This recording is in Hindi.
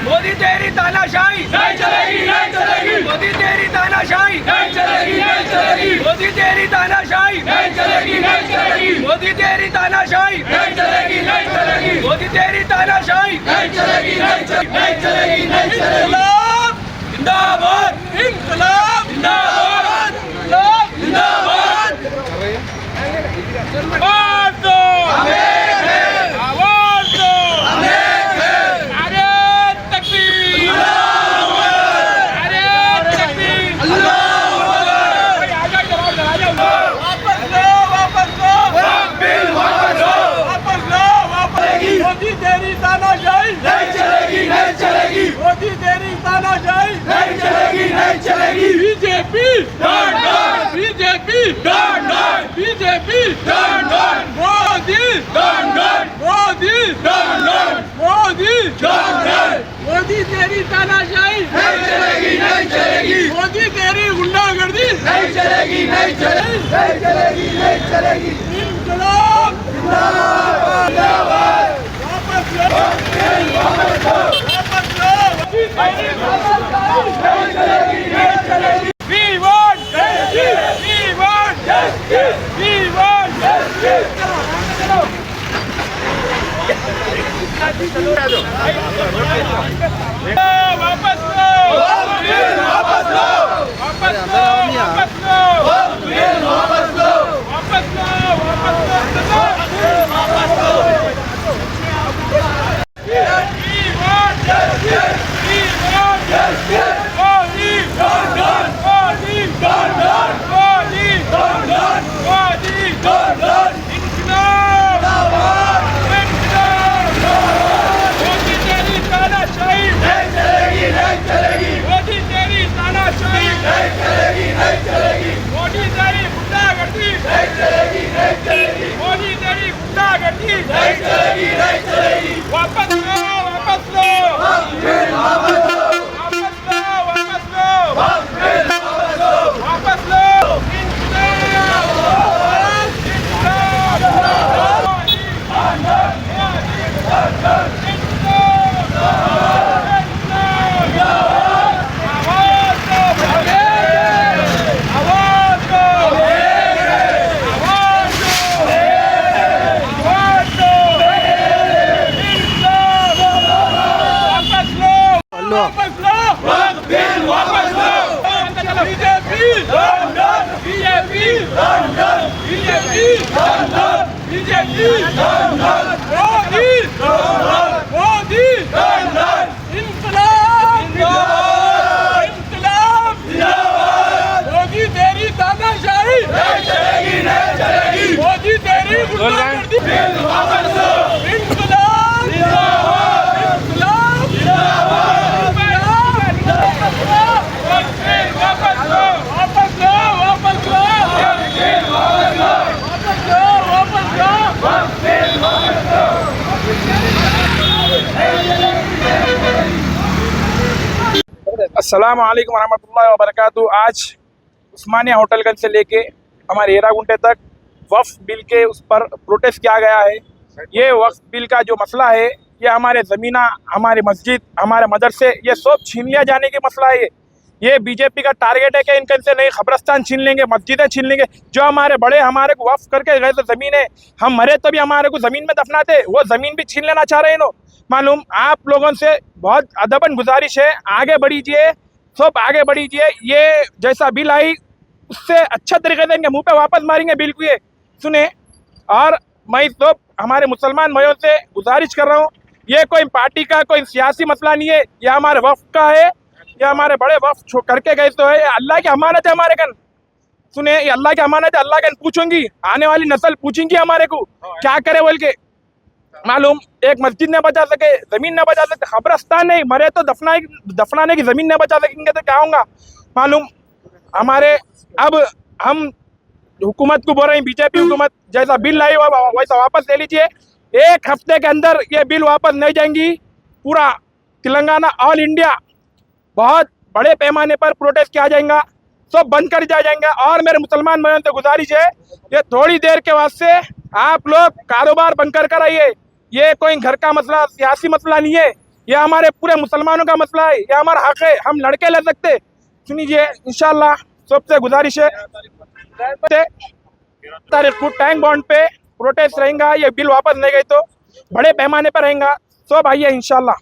मोदी तेरी तानाशाही नहीं चलेगी, नहीं चलेगी। मोदी तेरी तानाशाही नहीं चलेगी, नहीं चलेगी। मोदी तेरी तानाशाही नहीं चलेगी, नहीं चलेगी। मोदी तेरी तानाशाही नहीं चलेगी, नहीं चलेगी। मोदी तेरी तानाशाही नहीं चलेगी, नहीं चलेगी, नहीं चलेगी, नहीं चलेगी। जिंदाबाद, इंकलाब जिंदाबाद, इंकलाब जिंदाबाद। आवाज दो, हमें है। आवाज दो, हमें है। नारे तकबीर, अल्लाहू अकबर। नारे तकबीर, अल्लाहू अकबर। आगे जवाब लगा जाओ। वापस लो, वापस लो। बिल वापस लो, वापस लो, वापस। मोदी तेरी तानाशाही नहीं चलेगी, नहीं चलेगी। मोदी तेरी तानाशाही नहीं चलेगी, नहीं चलेगी। BJP dot dot, BJP dot dot, BJP dot dot. Modi dot dot, Modi dot dot, Modi dot dot. Modi तेरी तानाशाही नहीं चलेगी, नहीं चलेगी। मोदी तेरी गुंडागर्दी नहीं चलेगी, नहीं चलेगी, नहीं चलेगी, नहीं चलेगी। इंकलाब जिंदाबाद, जिंदाबाद। वापस लो, वापस लो, वापस लो। मोदी तेरी तानाशाही नहीं चलेगी, नहीं चलेगी। We want justice, we want justice, we want justice. वापस लो, वापस लो, वापस लो, वापस लो, वापस लो, वापस लो, वापस लो। We want justice, we want justice. Modi, don't done, Modi, don't done, Modi, don't done, Modi, don't done. इंकलाब जिंदाबाद, इंकलाब जिंदाबाद। मोदी तेरी तानाशाही नहीं चलेगी, नहीं चलेगी। मोदी तेरी तानाशाही नहीं चलेगी, नहीं चलेगी। मोदी तेरी गुंडागर्दी नहीं चलेगी, नहीं चलेगी। मोदी तेरी गुंडागर्दी नहीं चलेगी, नहीं चलेगी। वापस लो, वापस लो, वापस लो, वापस लो, वापस लो, वापस लो, वापस लो। वापस लो, बिल वापस लो। BJP dot dot, BJP dot dot, BJP dot dot, BJP dot dot. Modi dot dot, Modi dot dot. इंकलाब जिंदाबाद, इंकलाब जिंदाबाद। मोदी तेरी तानाशाही नहीं चलेगी, नहीं चलेगी। मोदी तेरी गुंडागर्दी बिल वापस लो। इंकलाब जिंदाबाद, इंकलाब जिंदाबाद। वापस लो, वापस लो, वापस लो, वापस लो, वापस लो, वापस लो, वापस लो। अस्सलाम वालेकुम रहमतुल्लाहि व बरकातहू। आज उस्मानिया होटलगंज से लेके हमारे हेरागुंटे तक वक्फ बिल के उस पर प्रोटेस्ट किया गया है। ये वक्फ बिल का जो मसला है, ये हमारे ज़मीना, हमारे मस्जिद, हमारे मदरसे, ये सब छीन लिया जाने की मसला है। ये बीजेपी का टारगेट है कि इनके से नहीं खबरस्तान छीन लेंगे, मस्जिदें छीन लेंगे। जो हमारे बड़े हमारे को वक्फ करके गए तो ज़मीन है, हम मरे तो भी हमारे को ज़मीन में दफनाते, वो ज़मीन भी छीन लेना चाह रहे हैं लोग। मालूम, आप लोगों से बहुत अदबन गुजारिश है, आगे बढ़ीजिए, सब आगे बढ़ीजिए। ये जैसा बिल आई उससे अच्छा तरीके से इनके मुँह पे वापस मारेंगे बिल को। ये सुने, और मैं तो हमारे मुसलमान भाइयों से गुजारिश कर रहा हूँ, ये कोई पार्टी का कोई सियासी मसला नहीं है, ये हमारे वक्फ का है। ये हमारे बड़े वक्फ करके गए तो है, अल्लाह की अमानत है हमारे कन। सुने, ये अल्लाह की अमानत है, अल्लाह कन पूछूंगी, आने वाली नस्ल पूछेंगी हमारे को क्या करे बोल के। मालूम, एक मस्जिद न बचा सके, जमीन न बचा सके, खबरस्तान नहीं, मरे तो दफनाने की जमीन न बचा सकेंगे तो क्या होगा। मालूम, हमारे अब हम हुकूमत को बोल रहे हैं, बीजेपी हुकूमत जैसा बिल लाई वैसा वापस ले लीजिए। एक हफ्ते के अंदर ये बिल वापस नहीं जाएंगी। पूरा तेलंगाना, ऑल इंडिया बहुत बड़े पैमाने पर प्रोटेस्ट किया जाएगा, सब बंद कर दिया जाएंगे। और मेरे मुसलमान भाइयों से गुजारिश है, ये थोड़ी देर के वास्ते आप लोग कारोबार बंद कर आइए, ये कोई घर का मसला, सियासी मसला नहीं है, ये हमारे पूरे मुसलमानों का मसला है, ये हमारा हक है, हम लड़के ले सकते। सुनिए, इंशाल्लाह सबसे गुजारिश है, तारीख को टैंक बॉन्ड पे प्रोटेस्ट रहेगा, ये बिल वापस नहीं गई तो बड़े पैमाने पर रहेगा। सब आइए इंशाल्लाह।